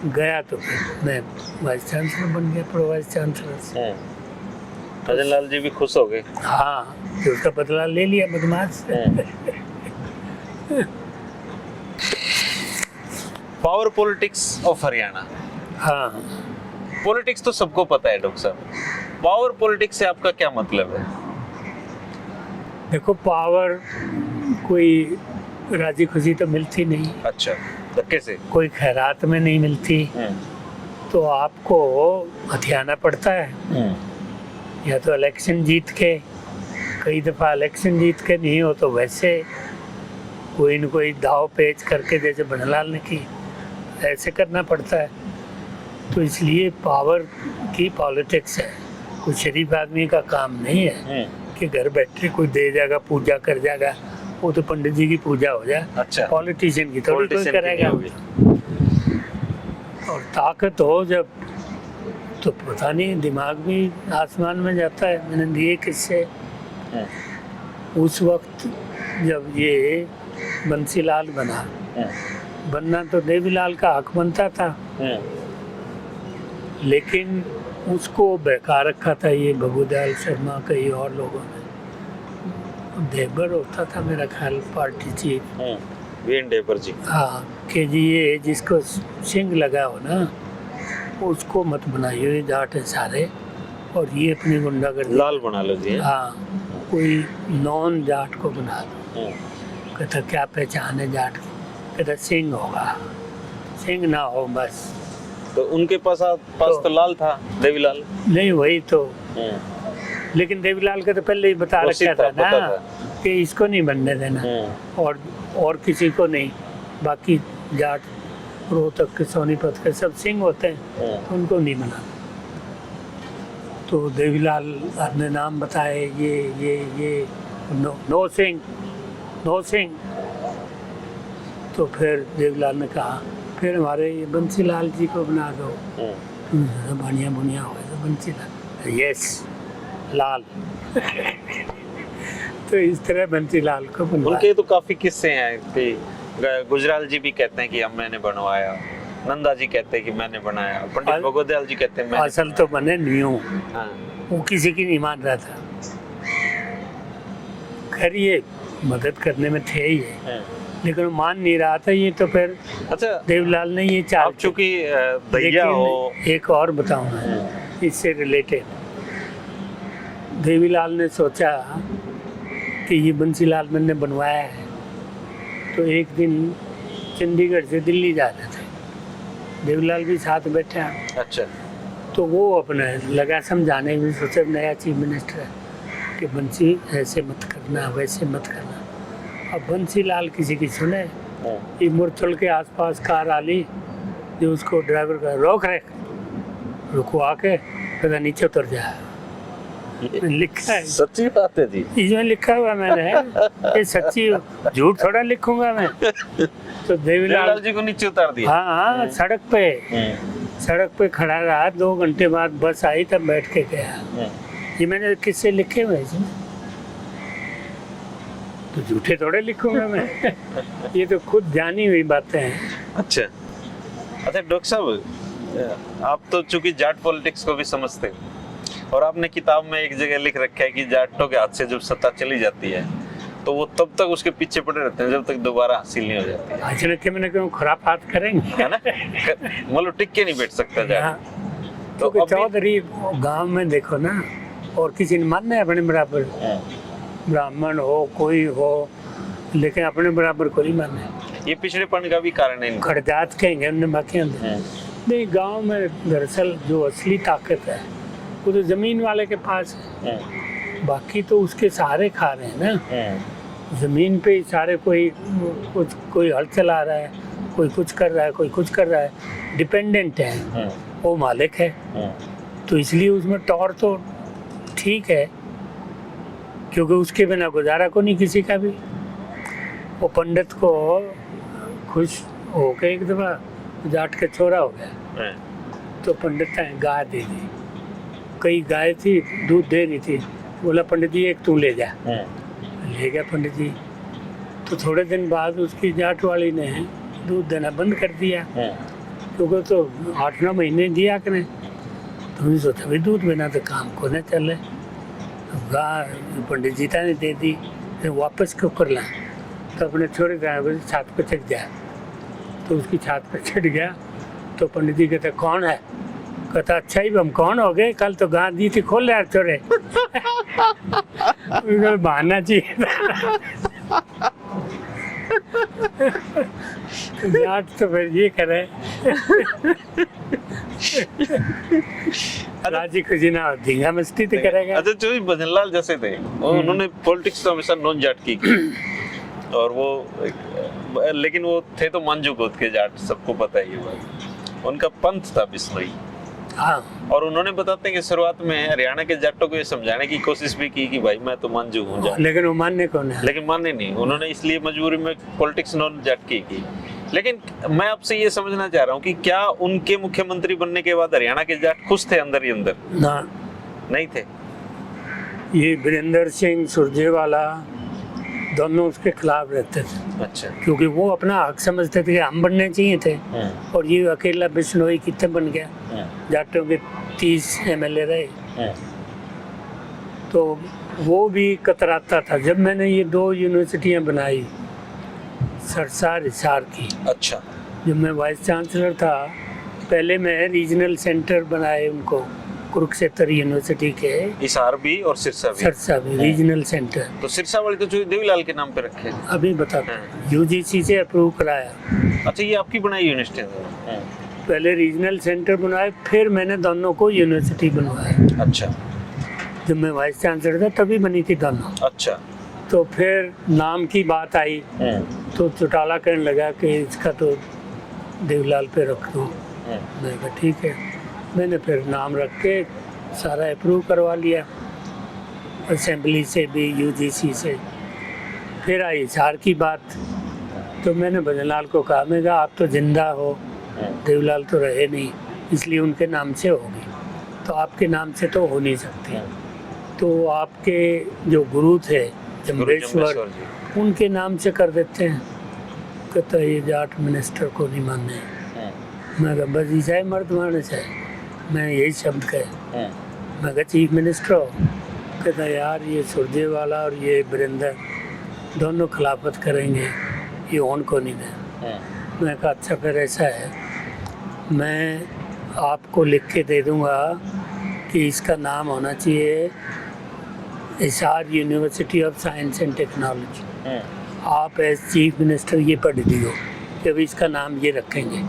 गया तो फिर मैं वाइस चांसलर बन गया, प्रो वाइस चांसलर से। भजन लाल जी भी खुश हो गए। हाँ, तो उसका बदला ले लिया बदमाश से। Power politics of Haryana. हाँ, पॉलिटिक्स तो सबको पता है डॉक्टर साहब, पावर पॉलिटिक्स से आपका क्या मतलब है? देखो पावर कोई राजी खुशी तो मिलती नहीं। अच्छा, धक्के से? कोई खैरात में नहीं मिलती, तो आपको हथियाना पड़ता है। या तो इलेक्शन जीत के, कई दफ़ा इलेक्शन जीत के नहीं हो तो वैसे कोई न कोई दाव पेच करके, जैसे बनलाल ने की, ऐसे करना पड़ता है। तो इसलिए पावर की पॉलिटिक्स है, कोई शरीफ आदमी का काम नहीं है कि घर बैठे कोई दे जाएगा, पूजा कर जाएगा। वो तो पंडित जी की पूजा हो जाए। अच्छा, पॉलिटिशियन की थोड़ी कोई करेगा। और ताकत हो जब तो पता नहीं, दिमाग भी आसमान में जाता है। मैंने दिए किससे, उस वक्त जब ये बंसीलाल बनना तो देवीलाल का हक बनता था, लेकिन उसको बहका रखा था ये बबूदयाल शर्मा, कई और लोगों ने। देबर होता था मेरा ख्याल पार्टी चीफ, वीएन देबर जी। हाँ, कि जी ये जिसको सिंह लगा हो ना उसको मत बनाइए, ये जाट है सारे, और ये अपनी गुंडागर्दी लाल बना लो जी। हाँ, कोई नॉन जाट को बना दो। कहता क्या पहचान है जाट की? कहता सिंह होगा, सिंह ना हो बस। तो उनके पास तो लाल था, देवीलाल नहीं, वही तो। लेकिन देवीलाल का तो पहले ही बता रखा था ना कि इसको नहीं बनने देना, और किसी को नहीं। बाकी जाट रोहतक के, सोनीपत के सब सिंह होते हैं, तो उनको नहीं बना। तो देवीलाल ने नाम बताए, ये नो सिंह। तो फिर देवीलाल ने कहा फिर हमारे ये बंसीलाल जी को बना दो। बढ़िया हो गया तो बंसीलाल, यस लाल। तो इस तरह बंसीलाल को बनवाया। उनके तो काफी किस्से हैं कि गुजराल जी भी कहते हैं कि हम मैंने बनवाया, नंदा जी कहते हैं कि मैंने बनाया, पंडित भगवदयाल जी कहते हैं मैंने असल तो बने न्यू। हाँ। वो किसी की नहीं मान रहा था। खैर ये मदद करने में थे ही है, लेकिन वो मान नहीं रहा था। ये तो फिर अच्छा, देवीलाल ने ये चाल, आप चूंकि दैया हो। एक और बताऊं मैं इससे रिलेटेड। देवीलाल ने सोचा कि ये बंसीलाल मैंने बनवाया है, तो एक दिन चंडीगढ़ से दिल्ली जा रहे थे, देवीलाल भी साथ बैठा। अच्छा, तो वो अपने लगा समझाने में, सोचा नया चीफ मिनिस्टर है कि बंसी ऐसे मत करना, वैसे मत करना। अब बंसीलाल किसी की सुने, ये मुरथल के आसपास कार आली, जो उसको ड्राइवर का रोक रहे, रुकवा के कहता नीचे उतर जा। लिखा है, सच्ची बात है जी। इसमें लिखा हुआ मैंने, ये सच्ची, झूठ थोड़ा लिखूंगा मैं। तो देवीलाल जी को नीचे उतार दिया। हाँ, सड़क पे खड़ा रहा। 2 घंटे बाद बस आई, तब बैठ के गया। ये मैंने किससे लिखे हुए हैं, तो झूठे थोड़े लिखूंगा मैं। ये तो खुद जानी हुई बातें हैं। अच्छा डॉक्टर साहब, आप तो चूंकि जाट पॉलिटिक्स को भी समझते हैं, और आपने किताब में एक जगह लिख रखा है कि जाटों के हाथ से जब सत्ता चली जाती है तो वो तब तक उसके पीछे पड़े रहते हैं जब तक दोबारा हासिल नहीं हो जाती है। अचानक के मैंने क्यों खुराफात करेंगे, है ना, मतलब टिक के नहीं बैठ सकता जाट। तो चौधरी गांव में देखो ना, और किसी ने मानना है अपने बराबर, ब्राह्मण हो कोई हो, लेकिन अपने बराबर को नहीं मानना है। ये पिछड़ेपन का भी कारण है। खड़जात कहेंगे हमने बाकी नहीं। गांव में दरअसल जो असली ताकत है वो तो जमीन वाले के पास है, बाकी तो उसके सहारे खा रहे हैं ना। जमीन पे ही सारे, कोई हल चला रहा है, कोई कुछ कर रहा है, कोई कुछ कर रहा है, डिपेंडेंट है, वो मालिक है। तो इसलिए उसमें टॉर तो ठीक है, क्योंकि उसके बिना गुजारा को नहीं किसी का भी। वो पंडित को खुश हो के एक दफा जाट के छोरा हो गया, तो पंडित ने गाय दे दी। कई गाय थी, दूध दे रही थी। बोला पंडित जी एक तू ले जा। ले गया पंडित जी। तो थोड़े दिन बाद उसकी जाट वाली ने दूध देना बंद कर दिया, क्योंकि तो 8-9 महीने दिया करें। तो सोचा भाई दूध बिना तो काम को न चले। गाय पंडित जी ने दे दी, वापस क्यों कर ला। तो अपने छोरे गाय छात पर चढ़ गया। तो उसकी छात पर चढ़ गया तो पंडित जी कहते कौन है। कहता अच्छा ही हम कौन हो गए, कल तो गाय दी थी, खोल यार छोरे। बहाना चाहिए। जाट तो फिर ये करे, राजी खुशी ना धींगा मस्ती तो करेगा। अच्छा जो भजनलाल जैसे थे, उन्होंने पॉलिटिक्स तो हमेशा नॉन जाट की, और वो लेकिन वो थे तो मंजू गोद के जाट, सबको पता है ये बात। उनका पंथ था बिश्नोई। हाँ। और उन्होंने बताते हैं कि शुरुआत में हरियाणा के जाटों को ये समझाने की कोशिश भी की कि भाई मैं तो मंजू हूँ जाट, लेकिन वो मानने कौन है। लेकिन माने नहीं। उन्होंने इसलिए मजबूरी में पॉलिटिक्स नॉन जाट की। लेकिन मैं आपसे ये समझना चाह रहा हूँ कि क्या उनके मुख्यमंत्री बनने के बाद हरियाणा के जाट खुश थे अंदर ही अंदर? ना, नहीं थे। ये वीरेंद्र सिंह सुरजेवाला दोनों उसके खिलाफ रहते थे। अच्छा। क्योंकि वो अपना हक समझते थे कि हम बनने चाहिए थे, और ये अकेला बिश्नोई कितने बन गया। जाटों के 30 MLA रहे। तो वो भी कतराता था। जब मैंने ये 2 यूनिवर्सिटियां बनाई, सरसार हिसार की। अच्छा। जब मैं वाइस चांसलर था, पहले मैं रीजनल सेंटर बनाए उनको, कुरुक्षेत्र यूनिवर्सिटी के, हिसार भी और सिरसा भी रीजनल सेंटर। तो सिरसा वाली तो जो देवीलाल के नाम पे रखे हैं। अभी बता, UGC से अप्रूव कराया। अच्छा, ये आपकी बनाई यूनिवर्सिटी है? पहले रीजनल सेंटर बनाए, फिर मैंने दोनों को यूनिवर्सिटी बनवाया। अच्छा। जब मैं वाइस चांसलर था तभी बनी थी दोनों। अच्छा। तो फिर नाम की बात आई, तो चौटाला कहने लगा कि इसका तो देवीलाल पे रख दो। मैंने कहा ठीक है। मैंने फिर नाम रख के सारा अप्रूव करवा लिया, असेंबली से भी, UGC से। फिर आई हिसार की बात, तो मैंने भजनलाल को कहा, मैं कहा आप तो जिंदा हो, देवीलाल तो रहे नहीं, इसलिए उनके नाम से होगी, तो आपके नाम से तो हो नहीं सकती। तो आपके जो गुरु थे जम्बेश्वर, उनके नाम से कर देते हैं। कहता ये जाट मिनिस्टर को नहीं मानने। मैं कहा बस ही चाहे मर्द माने चाहे, मैं यही शब्द कहे। मैं कहा चीफ मिनिस्टर हो। कहता यार ये सुरजेवाला और ये वीरेंद्र दोनों खिलाफत करेंगे, ये ओन को नहीं दे। मैं कहा अच्छा फिर ऐसा है, मैं आपको लिख के दे दूँगा कि इसका नाम होना चाहिए Hisar university of science and technology. आप एज चीफ मिनिस्टर ये पढ़ दियो कि अभी इसका नाम ये रखेंगे।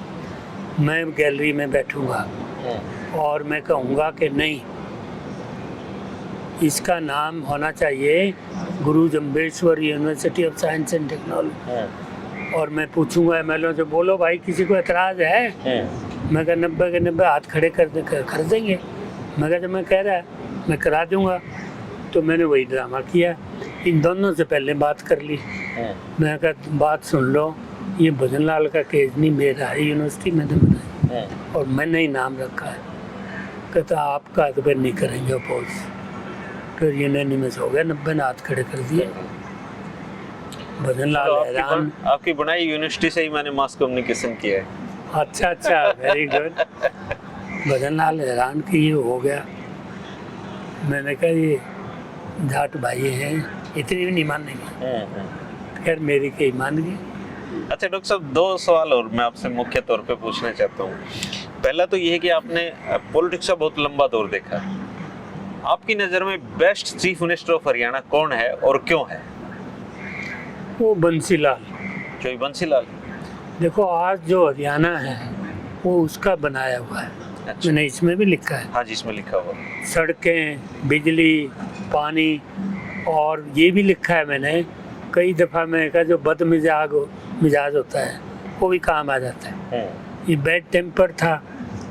मैं गैलरी में बैठूँगा और मैं कहूँगा कि नहीं, इसका नाम होना चाहिए गुरु Jambheshwar university of science and technology. और मैं पूछूंगा एमएलए से, बोलो भाई किसी को एतराज है? मैं कहा 90 के 90 हाथ खड़े कर देंगे। मैं कहा जब मैं कह रहा है मैं करा दूंगा। तो मैंने वही ड्रामा किया, इन दोनों से पहले बात कर ली। मैं कहा बात सुन लो, ये भजन लाल का केस नहीं मेरा है, यूनिवर्सिटी मैंने बनाई और मैंने ही नाम रखा है। कहता आपका तो फिर नहीं करेंगे अपोज। फिर यूनानिमस हो गया, 90 ने हाथ खड़े कर दिए। भजन लाल हैरान। आपकी बनाई यूनिवर्सिटी से ही मैंने मास कम्युनिकेशन किया है। अच्छा, वेरी गुड। भजन लाल हैरान कि ये हो गया। मैंने कहा ये जाट भाई हैं, इतनी भी नहीं मानेंगे। खैर मेरी कहीं मान गई। अच्छा डॉक्टर साहब, 2 सवाल और मैं आपसे मुख्य तौर पे पूछना चाहता हूँ। पहला तो ये है कि आपने पॉलिटिक्स का बहुत लंबा दौर देखा, आपकी नज़र में best chief minister of Haryana कौन है और क्यों है? वो बंसीलाल। जो बंसीलाल। देखो आज जो हरियाणा है वो उसका बनाया हुआ है। अच्छा। मैंने इसमें भी लिखा है। हाँ जी, इसमें लिखा हुआ। सड़कें, बिजली, पानी, और ये भी लिखा है मैंने कई दफ़ा। मैं कहा जो मिजाज होता है वो भी काम आ जाता है। ये बैड टेम्पर था,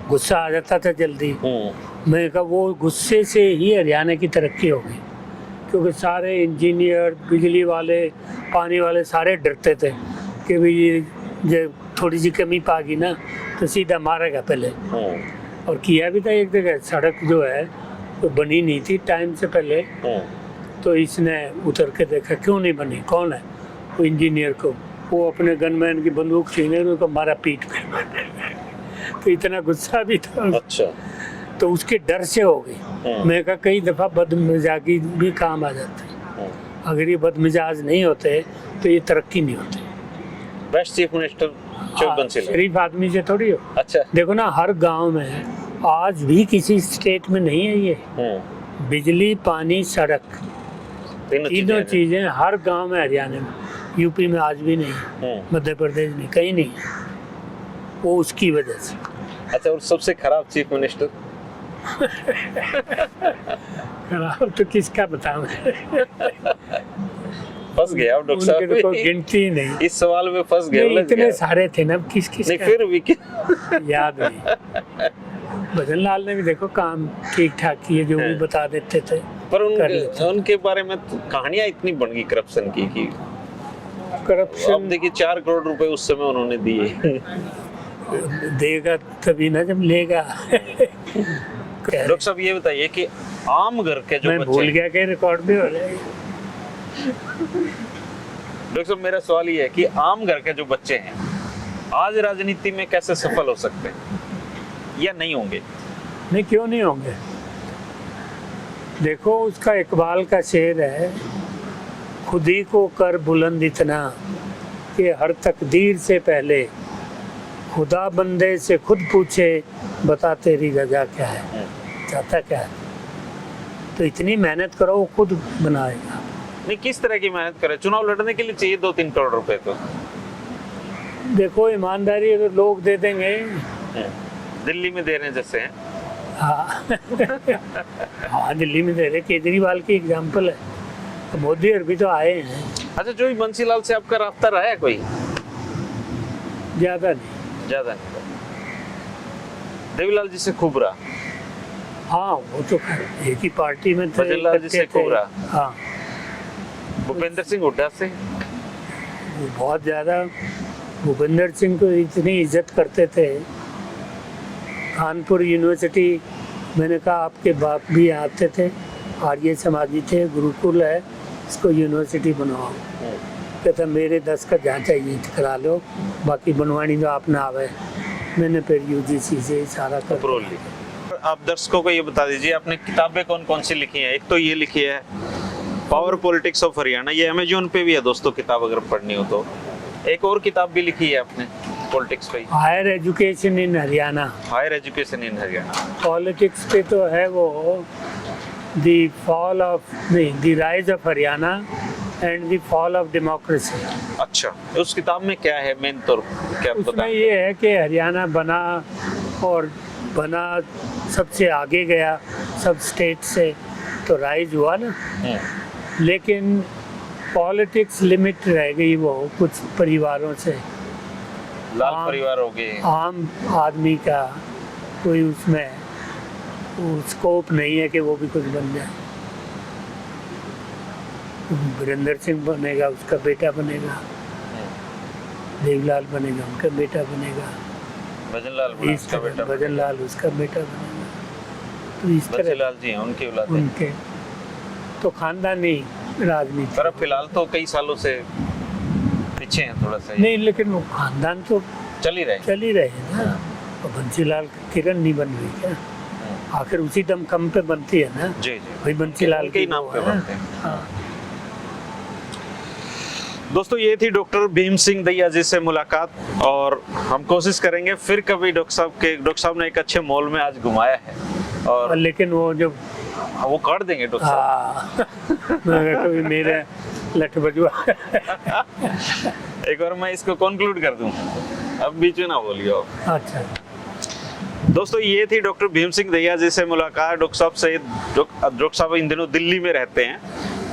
गुस्सा आ जाता था जल्दी। मैं कहा वो गुस्से से ही हरियाणा की तरक्की हो गई, क्योंकि सारे इंजीनियर, बिजली वाले, पानी वाले सारे डरते थे कि भाई ये थोड़ी सी कमी पागी ना तो सीधा मारेगा पहले। और किया भी था। एक जगह सड़क जो है वो बनी नहीं थी टाइम से पहले, तो इसने उतर के देखा क्यों नहीं बनी, कौन है वो इंजीनियर को, वो अपने गनमैन की बंदूक छीने उसको मारा पीठ पे। तो इतना गुस्सा भी था। अच्छा। तो उसके डर से हो गई। मैं कहा कई दफ़ा बदमिजाजी भी काम आ जाती है। अगर ये बदमिजाज नहीं होते तो ये तरक्की नहीं होती। बेस्ट चीफ मिनिस्टर शरीफ आदमी से थोड़ी हो। अच्छा। देखो ना हर गांव में, आज भी किसी स्टेट में नहीं है ये, बिजली, पानी, सड़क, तीनों चीजें हर गांव में हरियाणा में। यूपी में आज भी नहीं, मध्य प्रदेश में कहीं नहीं, वो उसकी वजह से। अच्छा, और सबसे खराब चीफ मिनिस्टर? खराब तो किसका बताऊं। फंस गया आप डॉक्टर साहब। तो कोई गिनती नहीं, इस सवाल में फंस गए। इतने सारे थे ना, किस नहीं फिर भी याद नहीं। भजन लाल ने भी देखो काम ठीक ठाक किए, जो भी बता देते थे। पर उनके बारे में तो कहानियां इतनी बन गई करप्शन की कि करप्शन। अब देखिए 4 करोड़ रुपए उस समय उन्होंने दिए। देगा तभी ना जब लेगा। डॉक्टर साहब ये बताइए कि आम घर के जो मैं भूल गया कि रिकॉर्ड भी हो रहा है। डॉक्टर साहब मेरा सवाल ये है कि आम घर के जो बच्चे हैं आज राजनीति में कैसे सफल हो सकते हैं या नहीं होंगे? नहीं, क्यों नहीं होंगे? देखो उसका इकबाल का शेर है, खुद ही को कर बुलंद इतना कि हर तकदीर से पहले खुदा बंदे से खुद पूछे बता तेरी रजा क्या है, चाहता क्या है। तो इतनी मेहनत करो वो खुद बनाएगा। नहीं, किस तरह की मेहनत करे? चुनाव लड़ने के लिए चाहिए 2-3 करोड़ रुपए। तो देखो ईमानदारी अगर लोग दे देंगे, दिल्ली में दे रहे हैं जैसे हैं। हाँ। हाँ दिल्ली में दे रहे, केजरीवाल की एग्जाम्पल है, तो मोदी और भी तो आए हैं। अच्छा, जो बंसीलाल से आपका रास्ता रहा है कोई? ज्यादा नहीं। देवीलाल जी से खूब रहा। हाँ वो तो एक ही पार्टी में थे। भजनलाल जी से खूब रहा। हाँ। भूपेंद्र सिंह हुड्डा से बहुत ज्यादा। भूपेंद्र सिंह को इतनी इज्जत करते थे। कानपुर यूनिवर्सिटी, मैंने कहा आपके बाप भी आते थे, आर्य समाजी थे, गुरुकुल है, इसको यूनिवर्सिटी बनवाओ। कहता मेरे 10 का जहाँ चाहिए करा लो, बाकी बनवानी तो आप ना आवे। मैंने फिर यूजीसी से सारा अप्रूवल लिया। आप दर्शकों को ये बता दीजिए आपने किताबें कौन कौन सी लिखी हैं? एक तो ये लिखी है पावर पॉलिटिक्स ऑफ हरियाणा, ये अमेजोन पे भी है दोस्तों, किताब अगर पढ़नी हो तो। एक और किताब भी लिखी है आपने पॉलिटिक्स पे, higher education in Haryana. Higher education in Haryana. Politics पे तो है वो the rise of Haryana and the fall of democracy. अच्छा, उस किताब में क्या है मेन तौर क्या उसमें पता? ये है कि हरियाणा बना सबसे आगे गया सब स्टेट से, तो राइज हुआ ना। लेकिन पॉलिटिक्स लिमिट रह गई वो कुछ परिवारों से। लाल हाँ। परिवार हो गए। आम आदमी का कोई उसमें वो स्कोप नहीं है कि वो भी कुछ बन जाए। वीरेंद्र सिंह बनेगा, उसका बेटा बनेगा, देवलाल बनेगा, उनका बेटा बनेगा, भजनलाल बना, उसका बेटा भजनलाल उसका बेटा बनेगा। तो इस तरह बंसीलाल जी हैं, उनकी औलाद है। उनके तो खानदानी राजनीति। पर अब फिलहाल तो कई सालों से पीछे हैं थोड़ा सा ये। नहीं, लेकिन वो खानदान तो चल ही रहे। चल ही रहे हैं ना। और बंसीलाल की किरण नहीं बन रही क्या? आखिर उसी दम कम पे बनती है ना। जी जी, भाई बंसीलाल उनके ही की नाम वो पे है। बनते हैं। हाँ। दोस्तों ये थी डॉक्टर भीम सिंह दहिया जी से मुलाकात, और हम कोशिश करेंगे फिर कभी डॉक्टर साहब ने एक अच्छे मॉल में आज घुमाया है, और लेकिन वो जो वो काट देंगे डॉक्टर साहब। कभी मेरे लठ बजवा। एक बार मैं इसको कंक्लूड कर दूं, अब बीच में ना बोलिए आप। अच्छा, दोस्तों ये थी डॉक्टर भीम सिंह दहिया जी से मुलाकात। डॉक्टर साहब से डॉक्टर साहब इन दिनों दिल्ली में रहते हैं,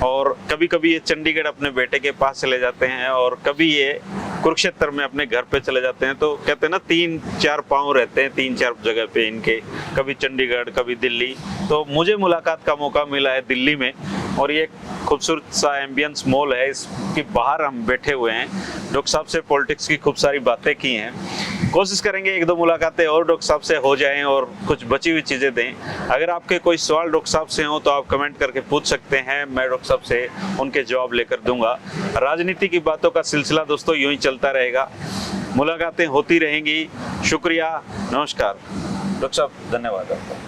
और कभी कभी ये चंडीगढ़ अपने बेटे के पास चले जाते हैं, और कभी ये कुरुक्षेत्र में अपने घर पे चले जाते हैं। तो कहते हैं ना 3-4 पाँव रहते हैं 3-4 जगह पे इनके, कभी चंडीगढ़ कभी दिल्ली। तो मुझे मुलाकात का मौका मिला है दिल्ली में, और ये खूबसूरत सा एम्बियंस मॉल है, इसके बाहर हम बैठे हुए हैं। डॉक्टर साहब से पॉलिटिक्स की खूब सारी बातें की हैं। कोशिश करेंगे 1-2 मुलाकातें और डॉक्टर साहब से हो जाएं और कुछ बची हुई चीज़ें दें। अगर आपके कोई सवाल डॉक्टर साहब से हो तो आप कमेंट करके पूछ सकते हैं, मैं डॉक्टर साहब से उनके जवाब लेकर दूंगा। राजनीति की बातों का सिलसिला दोस्तों यूं ही चलता रहेगा, मुलाकातें होती रहेंगी। शुक्रिया, नमस्कार। डॉक्टर साहब धन्यवाद आपका।